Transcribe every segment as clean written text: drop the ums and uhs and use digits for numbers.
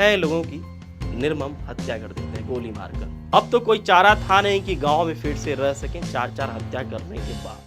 6 लोगों की निर्मम हत्या कर देते हैं गोली मारकर। अब तो कोई चारा था नहीं कि गांव में फिर से रह सकें 4-4 हत्या करने के बाद।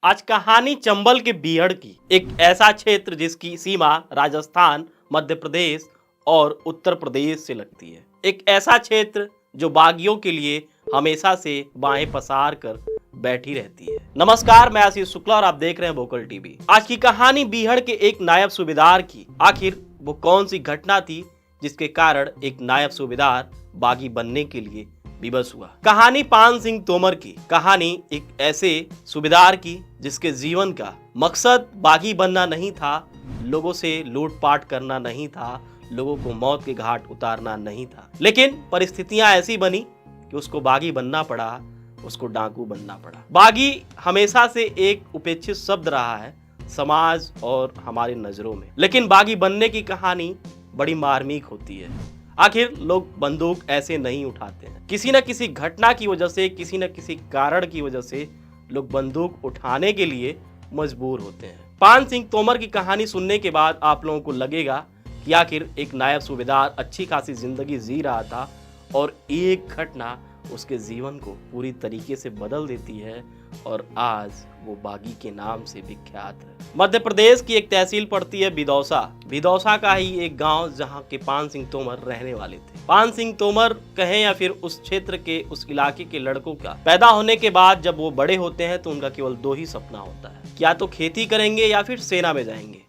आज कहानी चंबल के बीहड़ की, एक ऐसा क्षेत्र जिसकी सीमा राजस्थान, मध्य प्रदेश और उत्तर प्रदेश से लगती है। एक ऐसा क्षेत्र जो बागियों के लिए हमेशा से बाहें पसार कर बैठी रहती है। नमस्कार, मैं आशीष शुक्ला और आप देख रहे हैं वोकल टीवी। आज की कहानी बीहड़ के एक नायब सूबेदार की। आखिर वो कौन सी घटना थी जिसके कारण एक नायब सूबेदार बागी बनने के लिए विवश हुआ। कहानी पान सिंह तोमर की। कहानी एक ऐसे सूबेदार की जिसके जीवन का मकसद बागी बनना नहीं था, लोगों से लूटपाट करना नहीं था, लोगों को मौत के घाट उतारना नहीं था, लेकिन परिस्थितियां ऐसी बनी कि उसको बागी बनना पड़ा, उसको डाकू बनना पड़ा। बागी हमेशा से एक उपेक्षित शब्द रहा है समाज और हमारी नजरों में, लेकिन बागी बनने की कहानी बड़ी मार्मिक होती है। आखिर लोग बंदूक ऐसे नहीं उठाते हैं, किसी न किसी घटना की वजह से, किसी न किसी कारण की वजह से लोग बंदूक उठाने के लिए मजबूर होते हैं। पान सिंह तोमर की कहानी सुनने के बाद आप लोगों को लगेगा कि आखिर एक नायब सूबेदार अच्छी खासी जिंदगी जी रहा था और एक घटना उसके जीवन को पूरी तरीके से बदल देती है और आज वो बागी के नाम से विख्यात है। मध्य प्रदेश की एक तहसील पड़ती है बिदौसा। बिदौसा का ही एक गांव जहां के पान सिंह तोमर रहने वाले थे। पान सिंह तोमर कहें या फिर उस क्षेत्र के, उस इलाके के लड़कों का पैदा होने के बाद जब वो बड़े होते हैं तो उनका केवल 2 ही सपना होता है, या तो खेती करेंगे या फिर सेना में जाएंगे।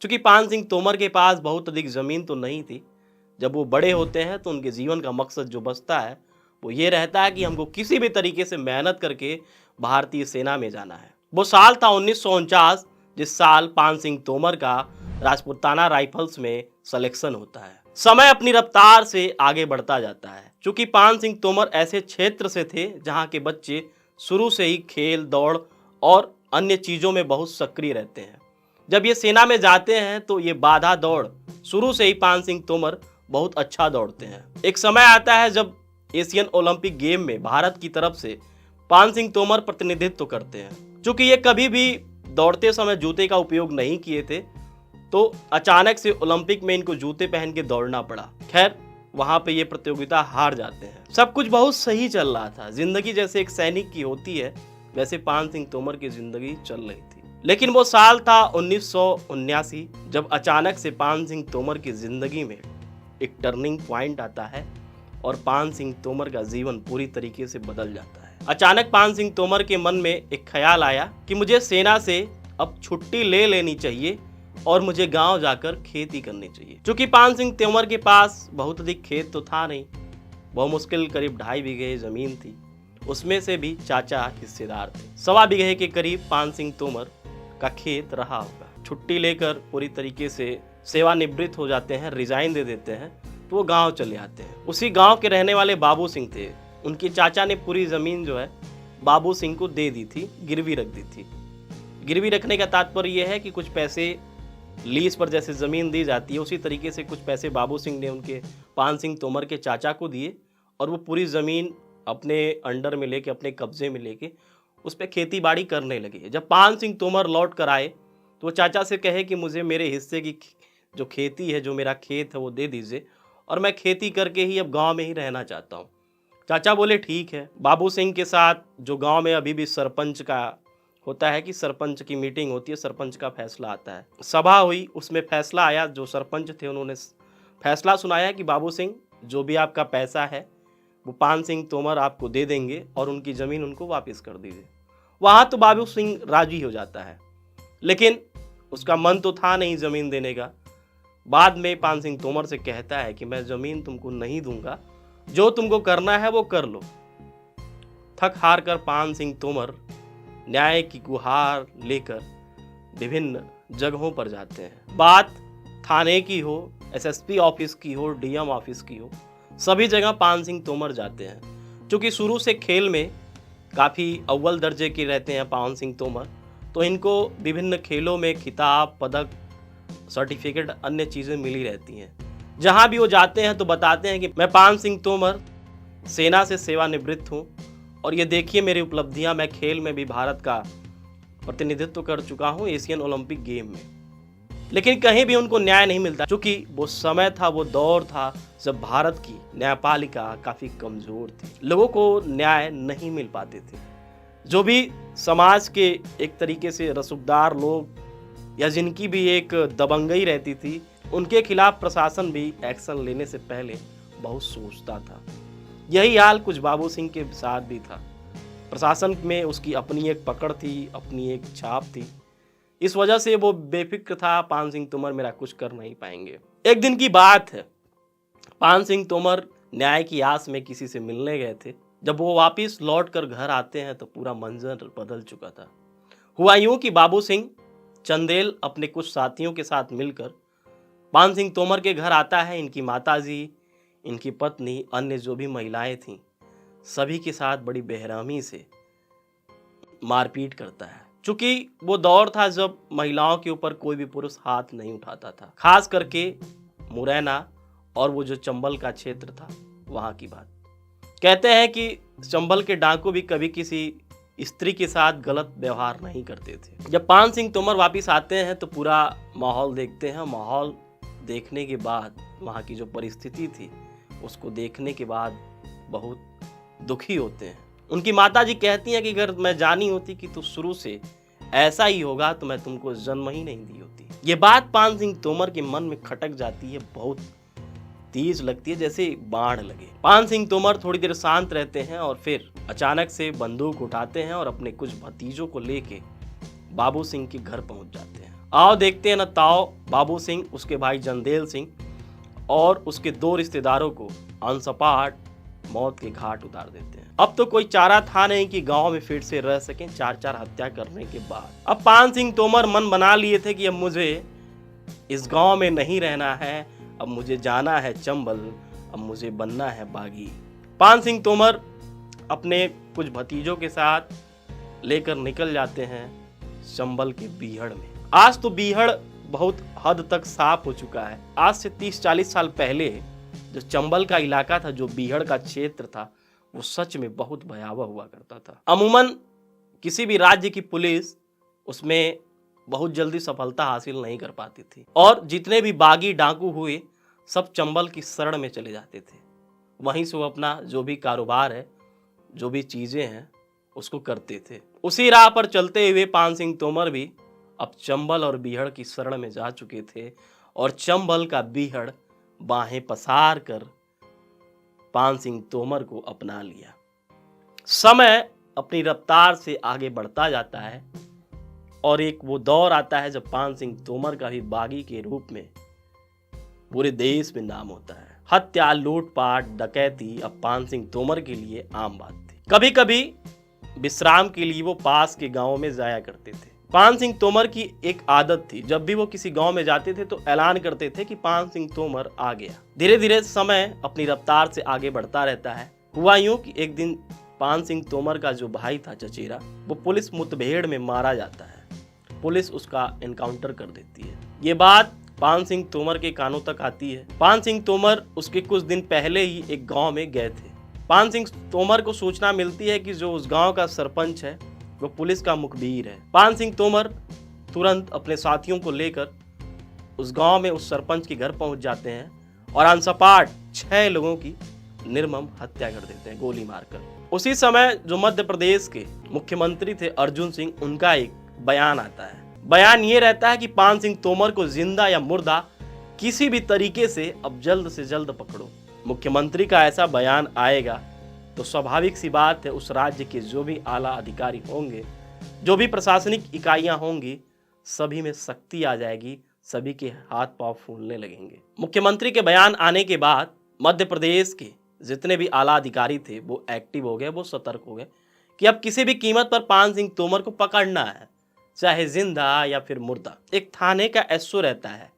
चूंकि पान सिंह तोमर के पास बहुत अधिक जमीन तो नहीं थी, जब वो बड़े होते हैं तो उनके जीवन का मकसद जो बचता है वो ये रहता है कि हमको किसी भी तरीके से मेहनत करके भारतीय सेना में जाना है। वो साल था 1949, जिस साल पान सिंह तोमर का राजपुताना राइफल्स में सिलेक्शन होता है। समय अपनी रफ्तार से आगे बढ़ता जाता है। चूंकि पान सिंह तोमर ऐसे क्षेत्र से थे जहां के बच्चे शुरू से ही खेल, दौड़ और अन्य चीजों में बहुत सक्रिय रहते हैं। जब ये सेना में जाते हैं तो ये बाधा दौड़ शुरू से ही पान सिंह तोमर बहुत अच्छा दौड़ते हैं। एक समय आता है जब एशियन ओलंपिक गेम में भारत की तरफ से पान सिंह तोमर प्रतिनिधित्व करते हैं। चूंकि ये कभी भी दौड़ते समय जूते का उपयोग नहीं किए थे तो अचानक से ओलंपिक में इनको जूते पहन के दौड़ना पड़ा। खैर, वहां पे ये प्रतियोगिता हार जाते हैं। सब कुछ बहुत सही चल रहा था, जिंदगी जैसे एक सैनिक की होती है वैसे पान सिंह तोमर की जिंदगी चल रही थी। लेकिन वो साल था 1979 जब अचानक से पान सिंह तोमर की जिंदगी में एक टर्निंग पॉइंट आता है और पान सिंह तोमर का जीवन पूरी तरीके से बदल जाता है। अचानक पान सिंह तोमर के मन में एक ख्याल आया कि मुझे सेना से अब छुट्टी ले लेनी चाहिए और मुझे गांव जाकर खेती करनी चाहिए। क्योंकि पान सिंह तोमर के पास बहुत अधिक खेत तो था नहीं, बहुत मुश्किल करीब 2.5 बीघे जमीन थी, उसमें से भी चाचा हिस्सेदार थे। 1.25 बीघे के करीब पान सिंह तोमर का खेत रहा होगा। छुट्टी लेकर पूरी तरीके से सेवानिवृत्त हो जाते हैं, रिजाइन दे देते हैं, तो वो गांव चले आते हैं। उसी गांव के रहने वाले बाबू सिंह थे। उनके चाचा ने पूरी जमीन जो है बाबू सिंह को दे दी थी, गिरवी रख दी थी। गिरवी रखने का तात्पर्य यह है कि कुछ पैसे लीज पर जैसे जमीन दी जाती है उसी तरीके से कुछ पैसे बाबू सिंह ने उनके पान सिंह तोमर के चाचा को दिए और वो पूरी जमीन अपने अंडर में लेके, अपने कब्जे में लेके उस पर खेती बाड़ी करने लगे। जब पान सिंह तोमर लौट कर आए तो वो चाचा से कहे कि मुझे मेरे हिस्से की जो खेती है, जो मेरा खेत है वो दे दीजिए और मैं खेती करके ही अब गांव में ही रहना चाहता हूं। चाचा बोले ठीक है। बाबू सिंह के साथ जो गांव में अभी भी सरपंच का होता है कि सरपंच की मीटिंग होती है, सरपंच का फैसला आता है। सभा हुई, उसमें फैसला आया। जो सरपंच थे उन्होंने फैसला सुनाया कि बाबू सिंह, जो भी आपका पैसा है वो पान सिंह तोमर आपको दे देंगे और उनकी ज़मीन उनको वापस कर दीजिए। वहाँ तो बाबू सिंह राजी हो जाता है, लेकिन उसका मन तो था नहीं ज़मीन देने का। बाद में पान सिंह तोमर से कहता है कि मैं ज़मीन तुमको नहीं दूंगा, जो तुमको करना है वो कर लो। थक हार कर पान सिंह तोमर न्याय की गुहार लेकर विभिन्न जगहों पर जाते हैं। बात थाने की हो, एसएसपी ऑफिस की हो, डीएम ऑफिस की हो, सभी जगह पान सिंह तोमर जाते हैं। क्योंकि शुरू से खेल में काफ़ी अव्वल दर्जे के रहते हैं पान सिंह तोमर, तो इनको विभिन्न खेलों में खिताब, पदक, सर्टिफिकेट, अन्य चीज़ें मिली रहती हैं। जहाँ भी वो जाते हैं तो बताते हैं कि मैं पान सिंह तोमर सेना से सेवानिवृत्त हूँ और ये देखिए मेरी उपलब्धियां, मैं खेल में भी भारत का प्रतिनिधित्व कर चुका हूं एशियन ओलंपिक गेम में। लेकिन कहीं भी उनको न्याय नहीं मिलता, क्योंकि वो समय था, वो दौर था जब भारत की न्यायपालिका काफी कमजोर थी, लोगों को न्याय नहीं मिल पाते थे। जो भी समाज के एक तरीके से रसूखदार लोग या जिनकी भी एक दबंगई रहती थी, उनके खिलाफ प्रशासन भी एक्शन लेने से पहले बहुत सोचता था। यही हाल कुछ बाबू सिंह के साथ भी था। प्रशासन में उसकी अपनी एक पकड़ थी, अपनी एक छाप थी। इस वजह से वो बेफिक्र था, पान सिंह तोमर मेरा कुछ कर नहीं पाएंगे। एक दिन की बात है, पान सिंह तोमर न्याय की आस में किसी से मिलने गए थे। जब वो वापस लौट कर घर आते हैं तो पूरा मंजर बदल चुका था। हुआ यूं कि बाबू सिंह चंदेल अपने कुछ साथियों के साथ मिलकर पान सिंह तोमर के घर आता है। इनकी माताजी, इनकी पत्नी, अन्य जो भी महिलाएं थीं, सभी के साथ बड़ी बेरहमी से मारपीट करता है। चूंकि वो दौर था जब महिलाओं के ऊपर कोई भी पुरुष हाथ नहीं उठाता था, खास करके मुरैना और वो जो चंबल का क्षेत्र था वहां की बात। कहते हैं कि चंबल के डाकू भी कभी किसी स्त्री के साथ गलत व्यवहार नहीं करते थे। जब पान सिंह तोमर वापिस आते हैं तो पूरा माहौल देखते हैं। माहौल देखने के बाद, वहाँ की जो परिस्थिति थी उसको देखने के बाद बहुत दुखी होते हैं। उनकी माताजी कहती हैं कि अगर मैं जानी होती कि तू शुरू से ऐसा ही होगा तो मैं तुमको जन्म ही नहीं दी होती। ये बात पान सिंह तोमर के मन में खटक जाती है, बहुत तेज लगती है, जैसे बाढ़ लगे। पान सिंह तोमर थोड़ी देर शांत रहते हैं और फिर अचानक से बंदूक उठाते हैं और अपने कुछ भतीजों को लेके बाबू सिंह के घर पहुंच जाते हैं। आओ देखते हैं न ताओ, बाबू सिंह, उसके भाई जंदेल सिंह और उसके 2 रिश्तेदारों को अनसपाट मौत के घाट उतार देते हैं। अब तो कोई चारा था नहीं कि गांव में फिर से रह सकें 4-4 हत्या करने के बाद। अब पान सिंह तोमर मन बना लिए थे कि अब मुझे इस गांव में नहीं रहना है, अब मुझे जाना है चंबल, अब मुझे बनना है बागी। पान सिंह तोमर अपने कुछ भतीजों के साथ लेकर निकल जाते हैं चंबल के बीहड़ में। आज तो बीहड़ बहुत हद तक साफ हो चुका है। आज से 30-40 साल पहले जो चंबल का इलाका था, जो बीहड़ का क्षेत्र था, वो सच में बहुत भयावह हुआ करता था। अमूमन किसी भी राज्य की पुलिस उसमें बहुत जल्दी सफलता हासिल नहीं कर पाती थी और जितने भी बागी डाकू हुए सब चंबल की शरण में चले जाते थे। वहीं से वो अपना जो भी कारोबार है, जो भी चीजें हैं, उसको करते थे। उसी राह पर चलते हुए पान सिंह तोमर भी अब चंबल और बीहड़ की शरण में जा चुके थे और चंबल का बीहड़ बाहें पसार कर पान सिंह तोमर को अपना लिया। समय अपनी रफ्तार से आगे बढ़ता जाता है और एक वो दौर आता है जब पान सिंह तोमर का भी बागी के रूप में पूरे देश में नाम होता है। हत्या, लूटपाट, डकैती अब पान सिंह तोमर के लिए आम बात थी। कभी कभी विश्राम के लिए वो पास के गांव में जाया करते थे। पान सिंह तोमर की एक आदत थी, जब भी वो किसी गांव में जाते थे तो ऐलान करते थे कि पान सिंह तोमर आ गया। धीरे धीरे समय अपनी रफ्तार से आगे बढ़ता रहता है। हुआ यूं कि एक दिन पान सिंह तोमर का जो भाई था चचेरा, वो पुलिस मुठभेड़ में मारा जाता है। पुलिस उसका एनकाउंटर कर देती है। ये बात पान सिंह तोमर के कानों तक आती है। पान सिंह तोमर उसके कुछ दिन पहले ही एक गांव में गए थे। पान सिंह तोमर को सूचना मिलती है कि जो उस गांव का सरपंच है वो पुलिस का मुखबिर है। पान सिंह तोमर तुरंत अपने साथियों को लेकर उस गांव में उस सरपंच के घर पहुंच जाते हैं और अनसपाट 6 लोगों की निर्मम हत्या कर देते हैं गोली मारकर। उसी समय जो मध्य प्रदेश के मुख्यमंत्री थे अर्जुन सिंह, उनका एक बयान आता है। बयान ये रहता है कि पान सिंह तोमर को जिंदा या मुर्दा किसी भी तरीके से अब जल्द से जल्द पकड़ो। मुख्यमंत्री का ऐसा बयान आएगा तो स्वाभाविक सी बात है उस राज्य के जो भी आला अधिकारी होंगे, जो भी प्रशासनिक इकाइयां होंगी, सभी में शक्ति आ जाएगी, सभी के हाथ पांव फूलने लगेंगे। मुख्यमंत्री के बयान आने के बाद मध्य प्रदेश के जितने भी आला अधिकारी थे वो एक्टिव हो गए, वो सतर्क हो गए कि अब किसी भी कीमत पर पान सिंह तोमर को पकड़ना है, चाहे जिंदा या फिर मुर्दा। एक थाने का एसओ रहता है।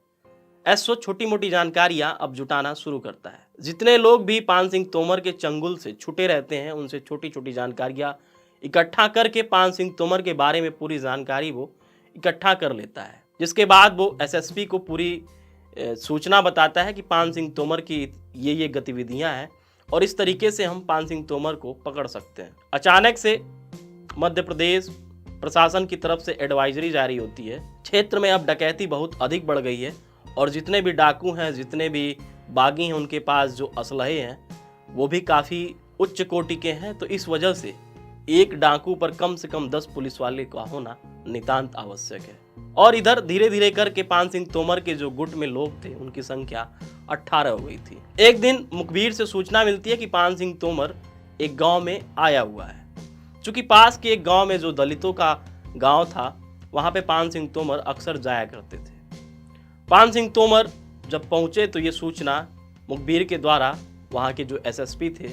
एसओ छोटी मोटी जानकारियां अब जुटाना शुरू करता है। जितने लोग भी पान सिंह तोमर के चंगुल से छुटे रहते हैं, उनसे छोटी छोटी जानकारियां इकट्ठा करके पान सिंह तोमर के बारे में पूरी जानकारी वो इकट्ठा कर लेता है। जिसके बाद वो एसएसपी को पूरी सूचना बताता है कि पान सिंह तोमर की ये गतिविधियां हैं और इस तरीके से हम पान सिंह तोमर को पकड़ सकते हैं। अचानक से मध्य प्रदेश प्रशासन की तरफ से एडवाइजरी जारी होती है। क्षेत्र में अब डकैती बहुत अधिक बढ़ गई है और जितने भी डाकू हैं, जितने भी बागी हैं, उनके पास जो असलहे हैं वो भी काफ़ी उच्च कोटि के हैं। तो इस वजह से एक डाकू पर कम से कम 10 पुलिस वाले का होना नितांत आवश्यक है। और इधर धीरे धीरे करके पान सिंह तोमर के जो गुट में लोग थे उनकी संख्या 18 हो गई थी। एक दिन मुखबिर से सूचना मिलती है कि पान सिंह तोमर एक गांव में आया हुआ है। चूंकि पास के एक गांव में जो दलितों का गांव था, वहां पे पान सिंह तोमर अक्सर जाया करते थे। पान सिंह तोमर जब पहुंचे तो ये सूचना मुखबिर के द्वारा वहां के जो एसएसपी थे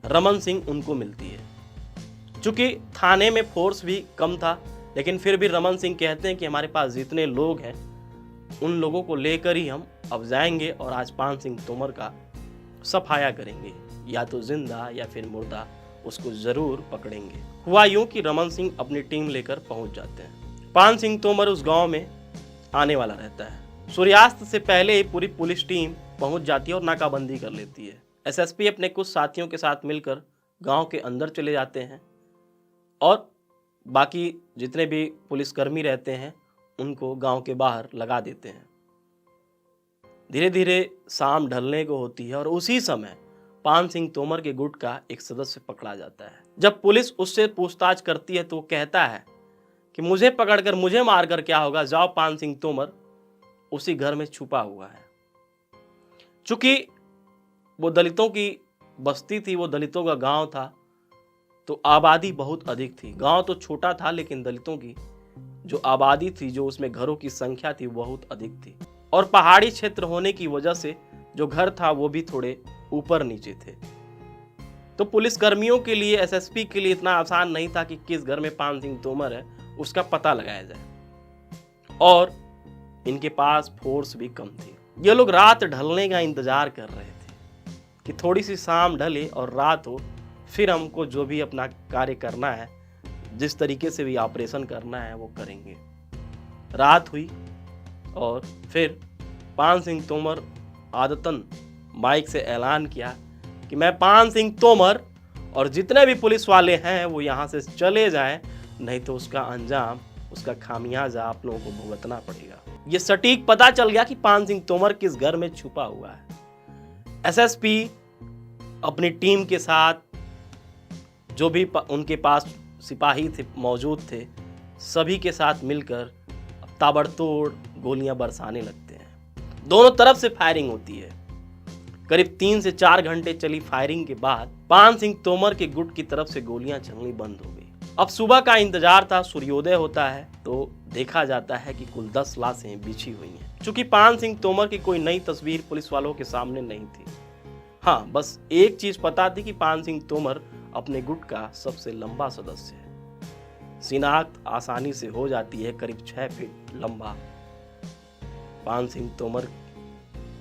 रमन सिंह उनको मिलती है। चूंकि थाने में फोर्स भी कम था, लेकिन फिर भी रमन सिंह कहते हैं कि हमारे पास जितने लोग हैं उन लोगों को लेकर ही हम अब जाएंगे और आज पान सिंह तोमर का सफाया करेंगे, या तो जिंदा या फिर मुर्दा उसको जरूर पकड़ेंगे। हुआ यूं कि रमन सिंह अपनी टीम लेकर पहुंच जाते हैं। पान सिंह तोमर उस गांव में आने वाला रहता है। सूर्यास्त से पहले ही पूरी पुलिस टीम पहुंच जाती है और नाकाबंदी कर लेती है। एसएसपी अपने कुछ साथियों के साथ मिलकर गांव के अंदर चले जाते हैं और बाकी जितने भी पुलिसकर्मी रहते हैं उनको गांव के बाहर लगा देते हैं। धीरे धीरे शाम ढलने को होती है और उसी समय पान सिंह तोमर के गुट का एक सदस्य पकड़ा जाता है। जब पुलिस उससे पूछताछ करती है तो वो कहता है कि मुझे पकड़कर मुझे मारकर क्या होगा, जाओ पान सिंह तोमर उसी घर में छुपा हुआ है। चूंकि वो दलितों की बस्ती थी, वो दलितों का गांव था, तो आबादी बहुत अधिक थी। गांव तो छोटा था लेकिन दलितों की जो आबादी थी, जो उसमें घरों की संख्या थी, बहुत अधिक थी। और पहाड़ी क्षेत्र होने की वजह से जो घर था वो भी थोड़े ऊपर नीचे थे। तो पुलिसकर्मियों के लिए, एसएसपी के लिए इतना आसान नहीं था कि किस घर में पान सिंह तोमर है उसका पता लगाया जाए। और इनके पास फोर्स भी कम थी। ये लोग रात ढलने का इंतजार कर रहे थे कि थोड़ी सी शाम ढले और रात हो, फिर हमको जो भी अपना कार्य करना है, जिस तरीके से भी ऑपरेशन करना है वो करेंगे। रात हुई और फिर पान सिंह तोमर आदतन माइक से ऐलान किया कि मैं पान सिंह तोमर और जितने भी पुलिस वाले हैं वो यहाँ से चले जाएं, नहीं तो उसका अंजाम, उसका खामियाजा आप लोगों को भुगतना पड़ेगा। ये सटीक पता चल गया कि पान सिंह तोमर किस घर में छुपा हुआ है। एसएसपी अपनी टीम के साथ, जो भी उनके पास सिपाही थे मौजूद थे, सभी के साथ मिलकर ताबड़तोड़ गोलियां बरसाने लगते हैं। दोनों तरफ से फायरिंग होती है। करीब 3 से 4 घंटे चली फायरिंग के बाद पान सिंह तोमर के गुट की तरफ से गोलियां चलनी बंद हो गई। अब सुबह का इंतजार था, सूर्योदय होता है तो देखा जाता है कि कुल 10 लाशें बिछी हुई हैं। चूंकि पान सिंह तोमर की कोई नई तस्वीर पुलिस वालों के सामने नहीं थी। हाँ, बस एक चीज पता थी कि पान सिंह तोमर अपने गुट का सबसे लंबा सदस्य है। शिनाख्त आसानी से हो जाती है। करीब 6 फीट लंबा पान सिंह तोमर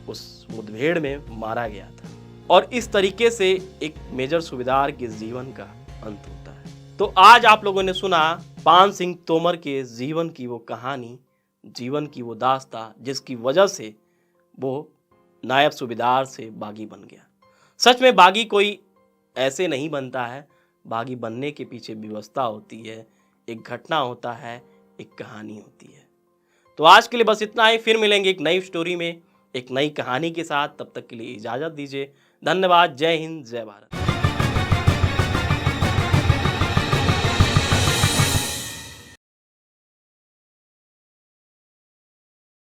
उस मुठभेड़ में मारा गया था। और इस तरीके से एक मेजर सूबेदार के जीवन का अंत होता है। तो आज आप लोगों ने सुना पान सिंह तोमर के जीवन की वो कहानी, जीवन की वो दास्तां, जिसकी वजह से वो नायब सूबेदार से बागी बन गया। सच में बागी कोई ऐसे नहीं बनता है। बागी बनने के पीछे व्यवस्था होती है, एक घटना होता है, एक कहानी होती है। तो आज के लिए बस इतना ही। फिर मिलेंगे एक नई स्टोरी में, एक नई कहानी के साथ। तब तक के लिए इजाजत दीजिए। धन्यवाद। जय हिंद, जय भारत।